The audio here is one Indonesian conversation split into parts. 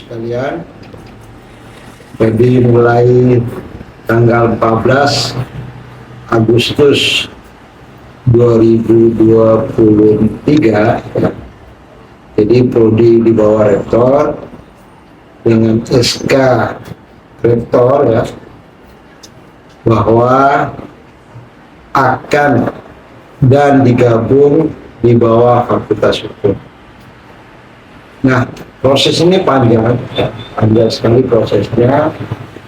sekalian, jadi mulai tanggal 14 Agustus 2023 ya, jadi prodi di bawah rektor dengan SK rektor ya, bahwa akan dan digabung di bawah Fakultas Hukum. Nah, proses ini panjang, ya, panjang sekali prosesnya.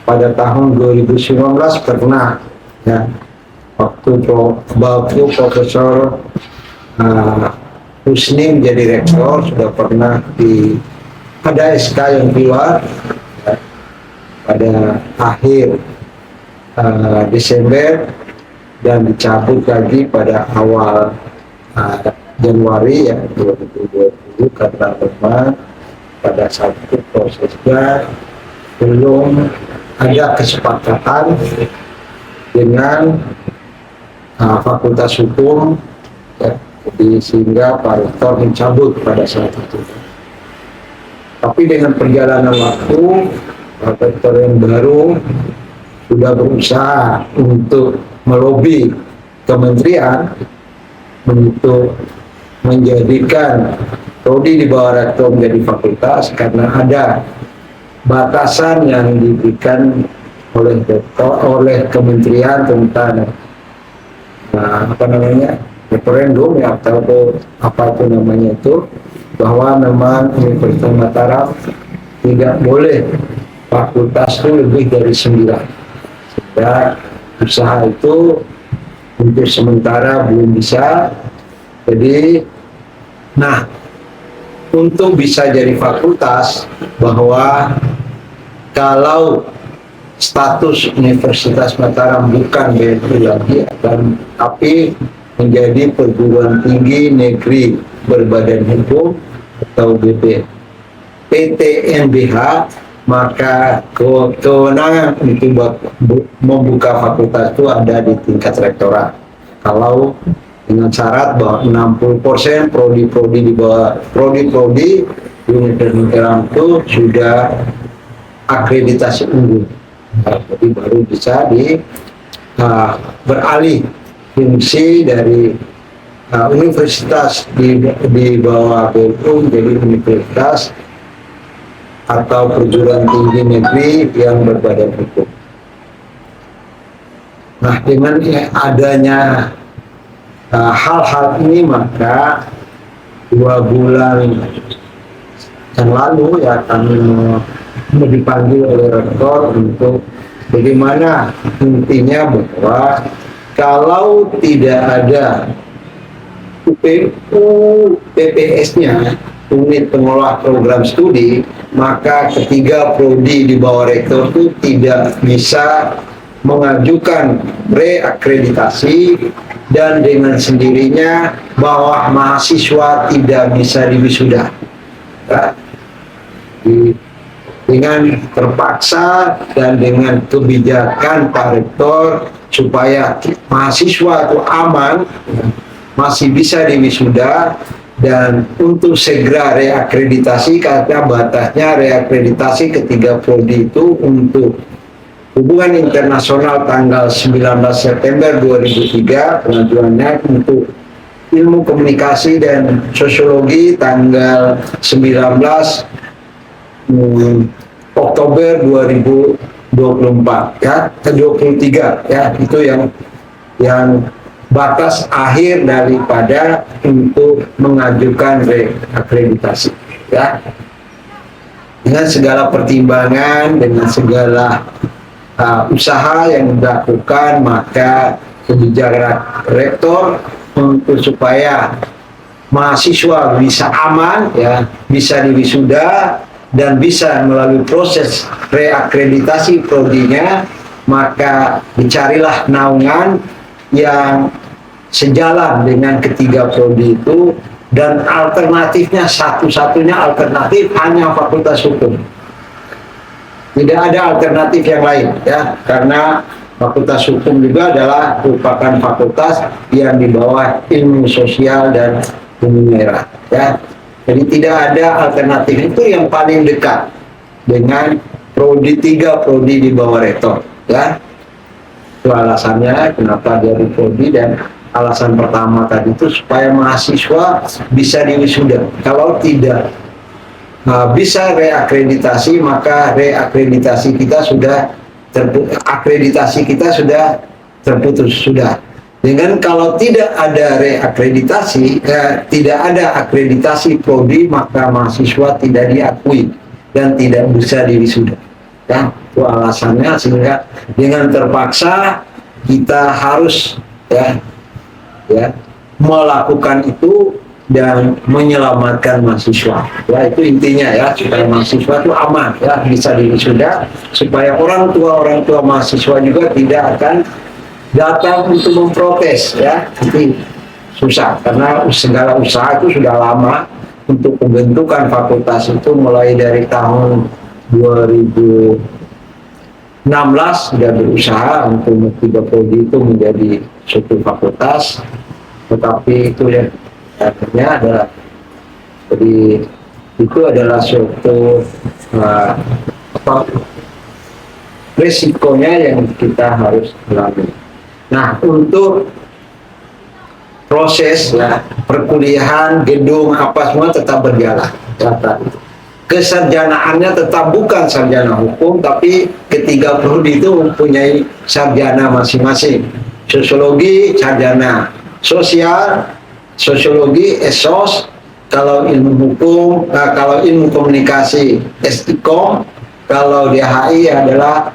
Pada tahun 2019 pernah, ya, waktu Profesor Husni menjadi rektor, sudah pernah ada SK yang keluar ya, pada akhir Desember dan dicabut lagi pada awal Januari ya 2020 karena memang pada saat itu prosesnya belum ada kesepakatan dengan Fakultas Hukum ya, jadi sehingga Pak Rektor mencabut pada saat itu. Tapi dengan perjalanan waktu Pak Rektor yang baru sudah berusaha untuk melobi kementerian untuk menjadikan prodi di bawah rektor menjadi fakultas karena ada batasan yang diberikan oleh rektor, oleh kementerian tentang referendum ya, atau apa itu namanya itu, bahwa memang Universitas Mataram tidak boleh fakultas itu lebih dari 9. Sehingga usaha itu untuk sementara belum bisa. Jadi, nah, untuk bisa jadi fakultas, bahwa kalau status Universitas Mataram bukan BNI lagi, tapi menjadi perguruan tinggi negeri berbadan hukum atau PTNBH, maka kewenangan untuk membuka fakultas itu ada di tingkat rektorat. Kalau dengan syarat bahwa 60% prodi-prodi di bawah prodi-prodi di Universitas Mataram itu sudah akreditasi unggul, jadi baru bisa beralih fungsi dari universitas di bawah BNU menjadi universitas atau perguruan tinggi negeri yang berbadan hukum. Nah, dengan adanya hal-hal ini, maka 2 bulan yang lalu ya kami dipanggil oleh rektor untuk bagaimana intinya bahwa kalau tidak ada PPS-nya, unit pengelola program studi, maka ketiga prodi di bawah rektor itu tidak bisa mengajukan reakreditasi, dan dengan sendirinya bahwa mahasiswa tidak bisa diwisuda. Ya. Dengan terpaksa dan dengan kebijakan Pak Rektor supaya mahasiswa itu aman, masih bisa diwisuda, dan untuk segera reakreditasi karena batasnya reakreditasi ketiga prodi itu untuk hubungan internasional tanggal 19 September 2003, pengajuannya untuk ilmu komunikasi dan sosiologi tanggal 19 Oktober 2024 ya, ke 23 ya, itu yang batas akhir daripada untuk mengajukan reakreditasi ya. Dengan segala pertimbangan, dengan segala usaha yang dilakukan, maka kebijakan rektor untuk supaya mahasiswa bisa aman ya, bisa diwisuda dan bisa melalui proses reakreditasi prodinya, maka dicarilah naungan yang sejalan dengan ketiga prodi itu, dan alternatifnya satu-satunya alternatif hanya Fakultas Hukum. Tidak ada alternatif yang lain ya, karena Fakultas Hukum juga adalah merupakan fakultas yang di bawah ilmu sosial dan umum merah ya. Jadi tidak ada alternatif, itu yang paling dekat dengan prodi 3 prodi di bawah rektor, ya. Itu alasannya kenapa jadi prodi, dan alasan pertama tadi itu supaya mahasiswa bisa diwisuda. Kalau tidak bisa reakreditasi, maka reakreditasi kita sudah terputus sudah. Dengan kalau tidak ada reakreditasi, tidak ada akreditasi prodi, maka mahasiswa tidak diakui dan tidak bisa diwisuda. Ya, itu alasannya, sehingga dengan terpaksa kita harus melakukan itu dan menyelamatkan mahasiswa. Ya, itu intinya ya, supaya mahasiswa itu aman, ya, bisa diwisuda, supaya orang tua mahasiswa juga tidak akan datang untuk memprotes, ya. Nanti susah, karena segala usaha itu sudah lama untuk pembentukan fakultas itu, mulai dari tahun 2016 sudah berusaha untuk tiga prodi itu menjadi suatu fakultas, tetapi itu ya akhirnya adalah, jadi itu adalah suatu resikonya yang kita harus lalui. Nah, untuk proses ya, perkuliahan, gedung, apa semua tetap berjalan. Kesarjanaannya tetap bukan sarjana hukum, tapi ketiga prodi itu mempunyai sarjana masing-masing. Sosiologi, sarjana sosial, sosiologi, SOS, kalau ilmu hukum, kalau ilmu komunikasi, SIKOM, kalau di HI adalah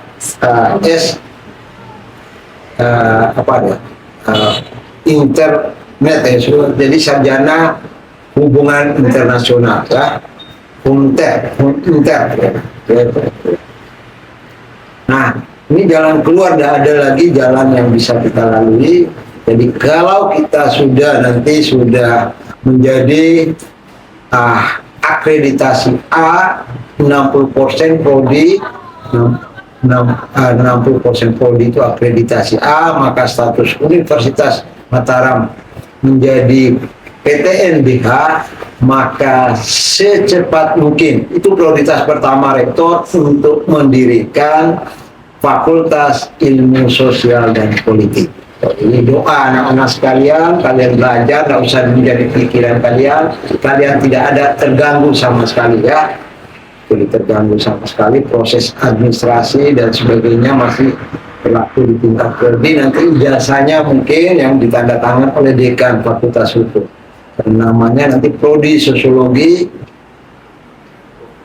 internet ya, jadi sarjana hubungan internasional ya, inter ya. Nah, ini jalan keluar, tidak ada lagi jalan yang bisa kita lalui. Jadi kalau kita nanti sudah menjadi akreditasi A, 60% prodi, 60% prodi itu akreditasi A, maka status Universitas Mataram menjadi PTNBH, maka secepat mungkin, itu prioritas pertama rektor untuk mendirikan Fakultas Ilmu Sosial dan Politik. Ini doa anak-anak sekalian, kalian belajar, tidak usah menjadi pikiran kalian tidak ada terganggu sama sekali ya. Jadi terganggu sama sekali, proses administrasi dan sebagainya masih berlaku di tingkat prodi. Nanti ijazahnya mungkin yang ditandatangan oleh dekan Fakultas Hukum. Dan namanya nanti prodi Sosiologi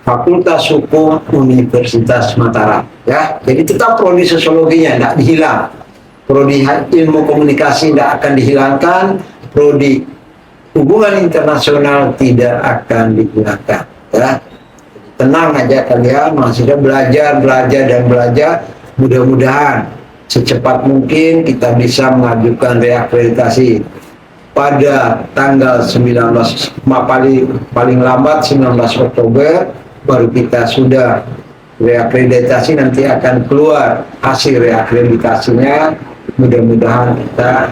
Fakultas Hukum Universitas Mataram. Ya, jadi tetap prodi sosiologinya tidak dihilang. Prodi ilmu komunikasi tidak akan dihilangkan, prodi hubungan internasional tidak akan dihilangkan. Ya, tenang aja kalian, masih belajar dan belajar. Mudah-mudahan secepat mungkin kita bisa mengajukan reakreditasi pada tanggal 19, paling lambat 19 Oktober baru kita sudah reakreditasi, nanti akan keluar hasil reakreditasinya. Mudah-mudahan kita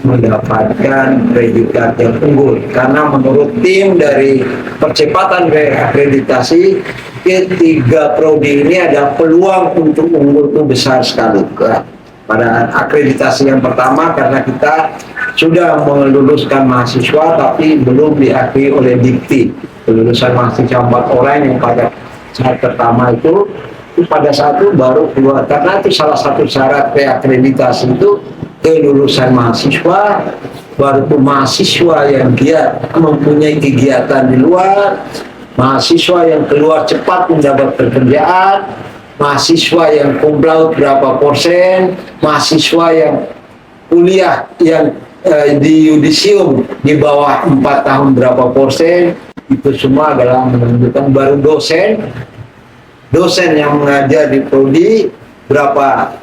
mendapatkan predikat yang unggul, karena menurut tim dari percepatan reakreditasi, ketiga prodi ini ada peluang untuk unggul itu besar sekali. Pada akreditasi yang pertama, karena kita sudah meluluskan mahasiswa tapi belum diakui oleh Dikti, kelulusan mahasiswa 4 orang yang pada saat pertama itu pada saat itu baru keluar, karena itu salah satu syarat reakreditasi itu kelulusan mahasiswa, baru itu mahasiswa yang giat mempunyai kegiatan di luar, mahasiswa yang keluar cepat mendapat pekerjaan, mahasiswa yang cum laude berapa persen, mahasiswa yang kuliah yang di yudisium di bawah 4 tahun berapa persen. Itu semua adalah menunjukkan, baru dosen yang mengajar di prodi berapa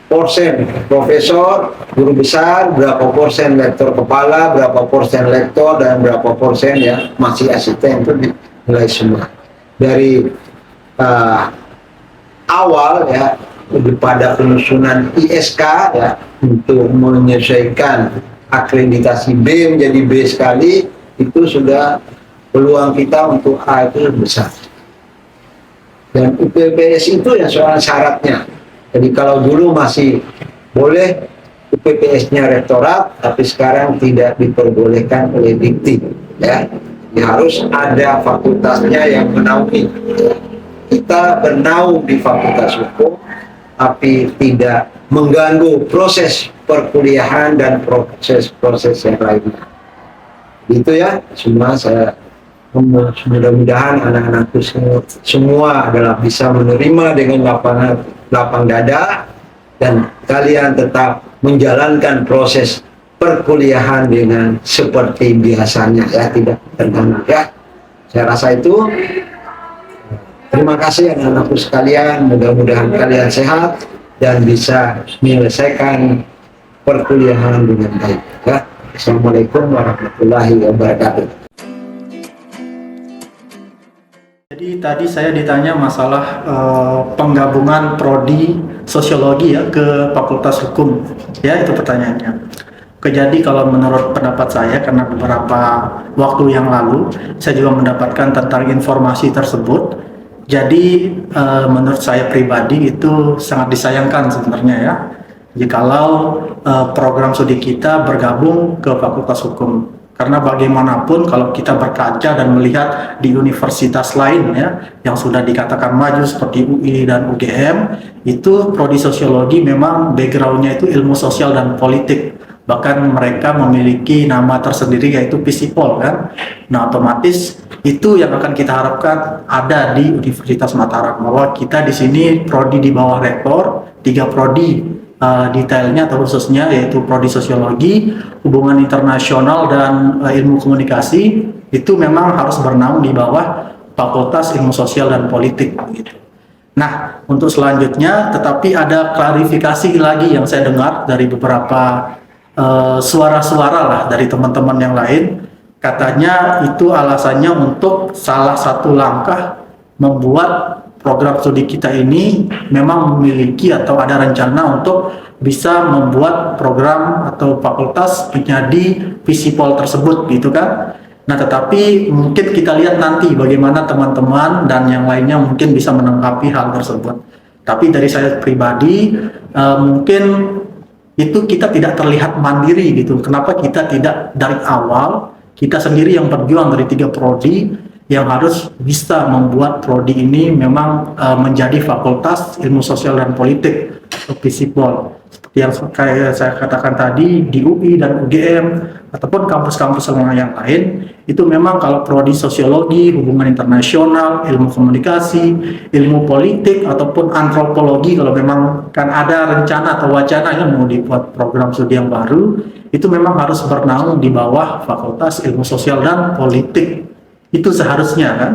persen profesor, guru besar, berapa persen lektor kepala, berapa persen lektor, dan berapa persen ya masih asisten. Itu dinilai semua dari awal ya, pada penyusunan ISK ya, untuk menyesuaikan akreditasi B menjadi B sekali, itu sudah peluang kita untuk A itu besar. Dan UPPS itu ya soal syaratnya. Jadi kalau dulu masih boleh UPPS-nya rektorat, tapi sekarang tidak diperbolehkan oleh Dikti, ya. Jadi harus ada fakultasnya yang menaungi. Kita bernaung di Fakultas Hukum, tapi tidak mengganggu proses perkuliahan dan proses-proses yang lainnya. Itu ya, semua saya mudah-mudahan anak-anakku semua adalah bisa menerima dengan lapang dada, dan kalian tetap menjalankan proses perkuliahan dengan seperti biasanya, ya, tidak terganggu, ya. Saya rasa itu. Terima kasih anak-anakku sekalian, mudah-mudahan kalian sehat dan bisa menyelesaikan perkuliahan dengan baik, ya. Assalamualaikum warahmatullahi wabarakatuh. Jadi tadi saya ditanya masalah penggabungan prodi sosiologi ya ke Fakultas Hukum, ya, itu pertanyaannya. Jadi kalau menurut pendapat saya, karena beberapa waktu yang lalu saya juga mendapatkan tentang informasi tersebut, jadi menurut saya pribadi itu sangat disayangkan sebenarnya, ya. Jikalau program studi kita bergabung ke Fakultas Hukum. Karena bagaimanapun kalau kita berkaca dan melihat di universitas lain, ya, yang sudah dikatakan maju seperti UI dan UGM, itu prodi sosiologi memang backgroundnya itu ilmu sosial dan politik. Bahkan mereka memiliki nama tersendiri yaitu Visipol, kan. Nah, otomatis itu yang akan kita harapkan ada di Universitas Mataram, bahwa kita di sini prodi di bawah rektor, 3 prodi detailnya atau khususnya yaitu prodi sosiologi, hubungan internasional, dan ilmu komunikasi, itu memang harus bernaung di bawah Fakultas Ilmu Sosial dan Politik, gitu. Nah, untuk selanjutnya tetapi ada klarifikasi lagi yang saya dengar dari beberapa suara-suara lah dari teman-teman yang lain, katanya itu alasannya untuk salah satu langkah membuat program studi kita ini memang memiliki atau ada rencana untuk bisa membuat program atau fakultas menjadi Visipol tersebut, gitu kan. Nah, tetapi mungkin kita lihat nanti bagaimana teman-teman dan yang lainnya mungkin bisa menanggapi hal tersebut. Tapi dari saya pribadi, mungkin itu kita tidak terlihat mandiri, gitu. Kenapa kita tidak dari awal kita sendiri yang berjuang dari 3 prodi yang harus bisa membuat prodi ini memang menjadi Fakultas Ilmu Sosial dan Politik atau Visipol, seperti yang kayak saya katakan tadi di UI dan UGM ataupun kampus-kampus yang lain. Itu memang kalau prodi sosiologi, hubungan internasional, ilmu komunikasi, ilmu politik ataupun antropologi, kalau memang kan ada rencana atau wacana yang mau dibuat program studi yang baru, itu memang harus bernaung di bawah Fakultas Ilmu Sosial dan Politik. Itu seharusnya, kan.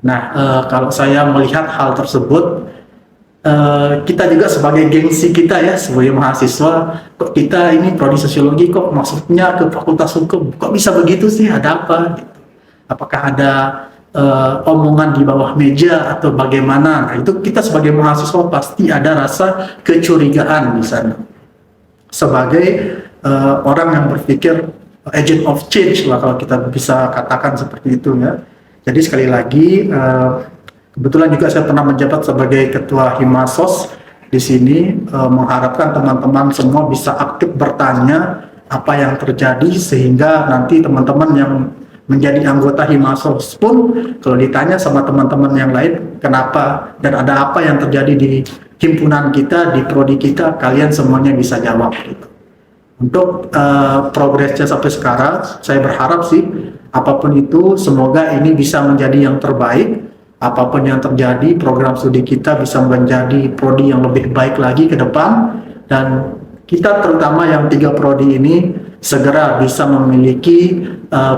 Nah, kalau saya melihat hal tersebut, kita juga sebagai gengsi kita, ya, sebagai mahasiswa, kok kita ini prodi sosiologi kok maksudnya ke Fakultas Hukum, kok bisa begitu sih, ada apa, gitu. Apakah ada omongan di bawah meja atau bagaimana? Nah, itu kita sebagai mahasiswa pasti ada rasa kecurigaan di sana sebagai orang yang berpikir agent of change lah, kalau kita bisa katakan seperti itu, ya. Jadi sekali lagi, kebetulan juga saya pernah menjabat sebagai ketua Himasos di sini, mengharapkan teman-teman semua bisa aktif bertanya apa yang terjadi, sehingga nanti teman-teman yang menjadi anggota Himasos pun kalau ditanya sama teman-teman yang lain kenapa dan ada apa yang terjadi di himpunan kita, di prodi kita, kalian semuanya bisa jawab, gitu. Untuk progresnya sampai sekarang, saya berharap sih apapun itu semoga ini bisa menjadi yang terbaik. Apapun yang terjadi, program studi kita bisa menjadi prodi yang lebih baik lagi ke depan, dan kita terutama yang 3 prodi ini segera bisa memiliki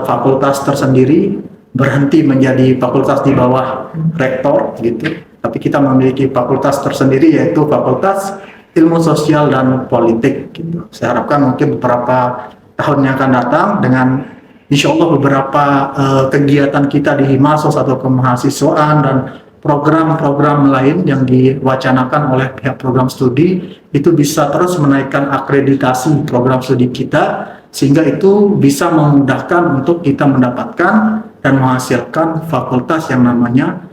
fakultas tersendiri, berhenti menjadi fakultas di bawah rektor, gitu. Tapi kita memiliki fakultas tersendiri yaitu Fakultas Ilmu Sosial dan Politik, gitu. Saya harapkan mungkin beberapa tahun yang akan datang dengan insya Allah beberapa kegiatan kita di Himasos atau kemahasiswaan dan program-program lain yang diwacanakan oleh pihak program studi itu bisa terus menaikkan akreditasi program studi kita, sehingga itu bisa memudahkan untuk kita mendapatkan dan menghasilkan fakultas yang namanya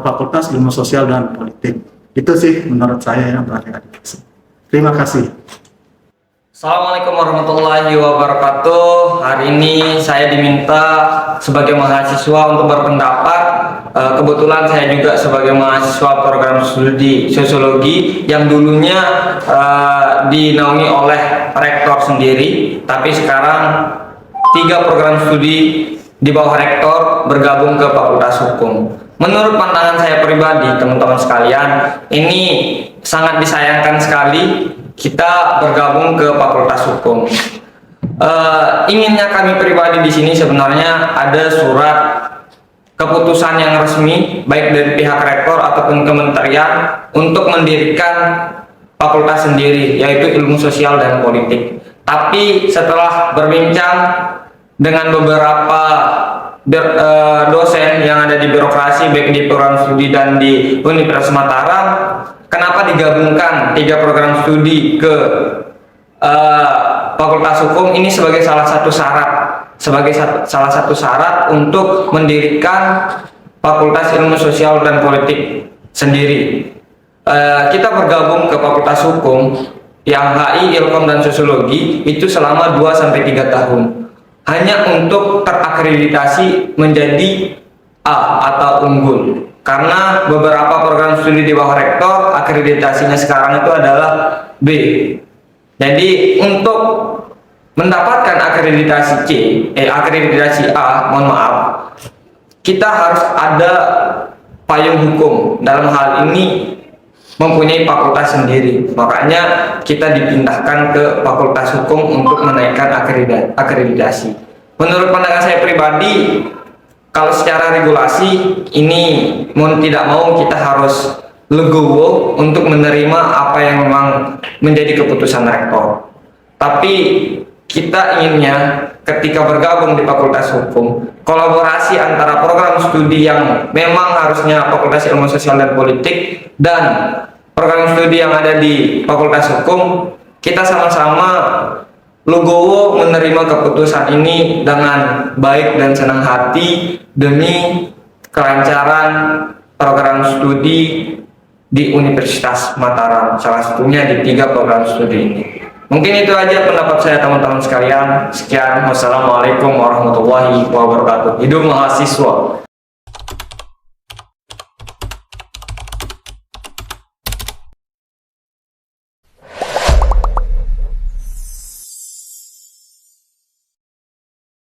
Fakultas Ilmu Sosial dan Politik. Itu sih menurut saya yang adik-adik. Terima kasih. Assalamualaikum warahmatullahi wabarakatuh. Hari ini saya diminta sebagai mahasiswa untuk berpendapat. Kebetulan saya juga sebagai mahasiswa program studi sosiologi yang dulunya dinaungi oleh rektor sendiri, tapi sekarang 3 program studi di bawah rektor bergabung ke Fakultas Hukum. Menurut pandangan saya pribadi, teman-teman sekalian, ini sangat disayangkan sekali kita bergabung ke Fakultas Hukum. Inginnya kami pribadi di sini sebenarnya ada surat keputusan yang resmi baik dari pihak rektor ataupun kementerian untuk mendirikan fakultas sendiri, yaitu Ilmu Sosial dan Politik. Tapi setelah berbincang dengan beberapa dosen yang ada di birokrasi baik di program studi dan di Universitas Mataram, kenapa digabungkan 3 program studi ke Fakultas Hukum ini sebagai salah satu syarat untuk mendirikan Fakultas Ilmu Sosial dan Politik sendiri. Kita bergabung ke Fakultas Hukum yang HI, Ilkom dan Sosiologi itu selama 2-3 tahun hanya untuk terakreditasi menjadi A atau unggul, karena beberapa program studi di bawah rektor akreditasinya sekarang itu adalah B. Jadi untuk mendapatkan akreditasi akreditasi A, mohon maaf, kita harus ada payung hukum, dalam hal ini mempunyai fakultas sendiri. Makanya kita dipindahkan ke Fakultas Hukum untuk menaikkan akreditasi. Menurut pandangan saya pribadi, kalau secara regulasi ini mau tidak mau kita harus legowo untuk menerima apa yang memang menjadi keputusan rektor. Tapi kita inginnya ketika bergabung di Fakultas Hukum, kolaborasi antara program studi yang memang harusnya Fakultas Ilmu Sosial dan Politik dan program studi yang ada di Fakultas Hukum, kita sama-sama legowo menerima keputusan ini dengan baik dan senang hati demi kelancaran program studi di Universitas Mataram, salah satunya di 3 program studi ini. Mungkin itu aja pendapat saya teman-teman sekalian. Sekian, wassalamualaikum warahmatullahi wabarakatuh. Hidup mahasiswa.